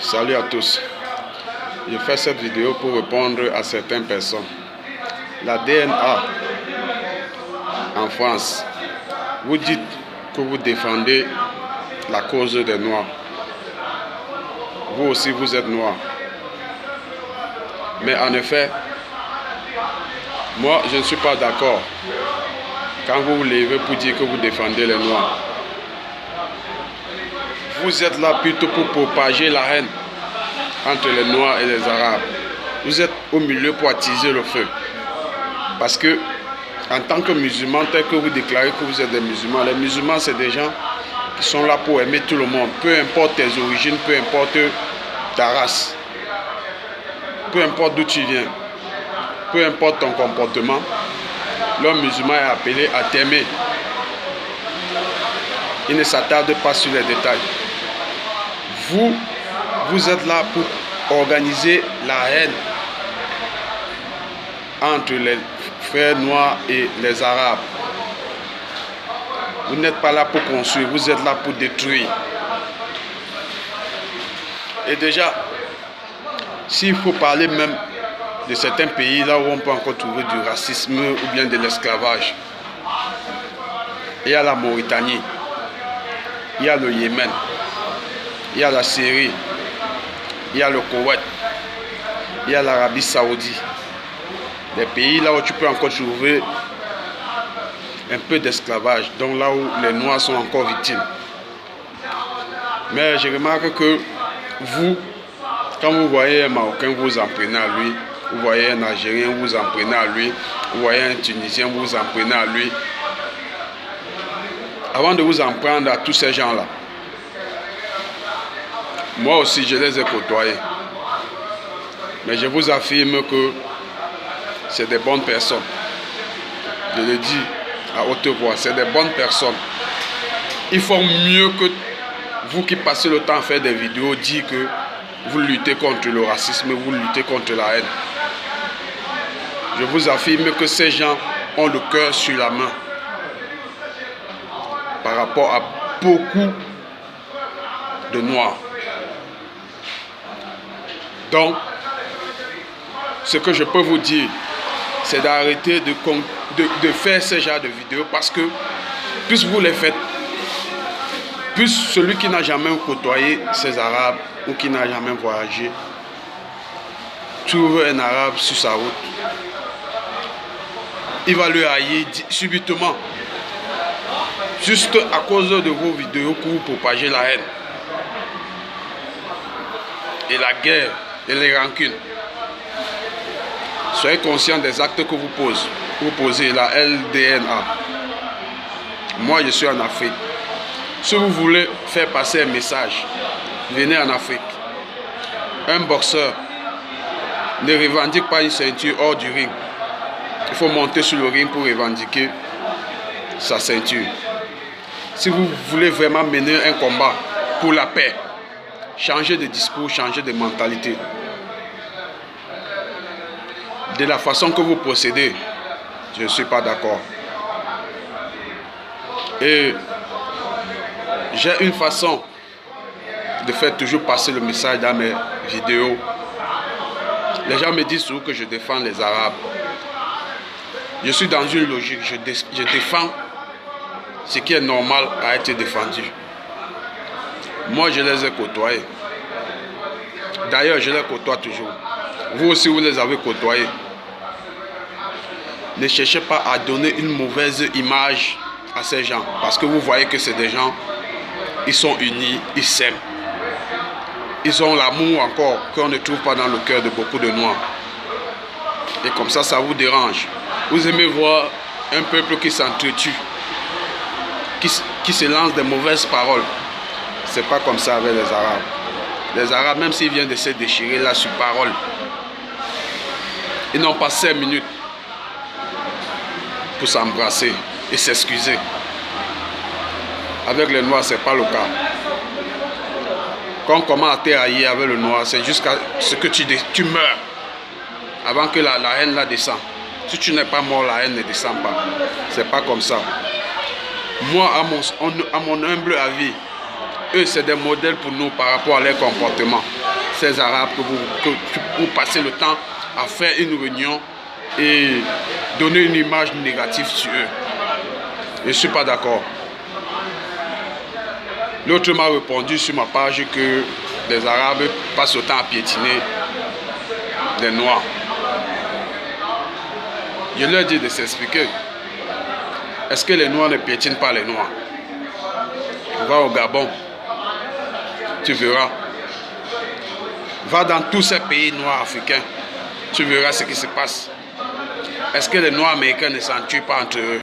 Salut à tous. Je fais cette vidéo pour répondre à certaines personnes. La DNA en France, vous dites que vous défendez la cause des Noirs. Vous aussi, vous êtes Noirs. Mais en effet, moi, je ne suis pas d'accord quand vous vous levez pour dire que vous défendez les Noirs. Vous êtes là plutôt pour propager la haine entre les Noirs et les Arabes. Vous êtes au milieu pour attiser le feu. Parce que, en tant que musulmans, tel que vous déclarez que vous êtes des musulmans, les musulmans, c'est des gens qui sont là pour aimer tout le monde. Peu importe tes origines, peu importe ta race, peu importe d'où tu viens, peu importe ton comportement, l'homme musulman est appelé à t'aimer. Il ne s'attarde pas sur les détails. Vous êtes là pour organiser la haine entre les frères noirs et les arabes. Vous n'êtes pas là pour construire, vous êtes là pour détruire. Et déjà, s'il faut parler même de certains pays là où on peut encore trouver du racisme ou bien de l'esclavage, il y a la Mauritanie, il y a le Yémen, il y a la Syrie, il y a le Koweït, il y a l'Arabie Saoudite. Des pays là où tu peux encore trouver un peu d'esclavage, donc là où les Noirs sont encore victimes. Mais je remarque que vous, quand vous voyez un Marocain, vous vous en prenez à lui. Vous voyez un Algérien, vous vous en prenez à lui. Vous voyez un Tunisien, vous vous en prenez à lui. Avant de vous en prendre à tous ces gens-là, moi aussi je les ai côtoyés. Mais je vous affirme que c'est des bonnes personnes. Je le dis à haute voix, c'est des bonnes personnes. Ils font mieux que vous qui passez le temps à faire des vidéos, dire que vous luttez contre le racisme, vous luttez contre la haine. Je vous affirme que ces gens ont le cœur sur la main par rapport à beaucoup de Noirs. Donc, ce que je peux vous dire, c'est d'arrêter de faire ce genre de vidéos parce que plus vous les faites, plus celui qui n'a jamais côtoyé ces Arabes ou qui n'a jamais voyagé trouve un Arabe sur sa route, il va le haïr subitement, juste à cause de vos vidéos que vous propagez la haine et la guerre et les rancunes. Soyez conscient des actes que vous posez, la LDNA. Moi, je suis en Afrique. Si vous voulez faire passer un message, venez en Afrique. Un boxeur ne revendique pas une ceinture hors du ring. Il faut monter sur le ring pour revendiquer sa ceinture. Si vous voulez vraiment mener un combat pour la paix, changez de discours, changez de mentalité. De la façon que vous procédez, je ne suis pas d'accord. Et j'ai une façon de faire toujours passer le message dans mes vidéos. Les gens me disent souvent que je défends les Arabes. Je suis dans une logique, je défends ce qui est normal à être défendu. Moi, je les ai côtoyés. D'ailleurs, je les côtoie toujours. Vous aussi, vous les avez côtoyés. Ne cherchez pas à donner une mauvaise image à ces gens. Parce que vous voyez que c'est des gens, ils sont unis, ils s'aiment. Ils ont l'amour encore qu'on ne trouve pas dans le cœur de beaucoup de Noirs. Et comme ça, ça vous dérange. Vous aimez voir un peuple qui s'entretue, qui se lance des mauvaises paroles. C'est pas comme ça avec les Arabes. Les Arabes, même s'ils viennent de se déchirer là sur parole, ils n'ont pas 5 minutes pour s'embrasser et s'excuser. Avec les Noirs, ce n'est pas le cas. Quand on commence à te haïr avec le Noir, c'est jusqu'à ce que tu meurs avant que la haine là descende. Si tu n'es pas mort, la haine ne descend pas. C'est pas comme ça. Moi, à mon humble avis, eux, c'est des modèles pour nous par rapport à leur comportement. Ces Arabes que vous passez le temps à faire une réunion et donner une image négative sur eux. Je ne suis pas d'accord. L'autre m'a répondu sur ma page que les Arabes passent le temps à piétiner les Noirs. Je leur dis de s'expliquer. Est-ce que les Noirs ne piétinent pas les Noirs? Va au Gabon, tu verras. Va dans tous ces pays noirs africains, tu verras ce qui se passe. Est-ce que les Noirs américains ne s'en tuent pas entre eux?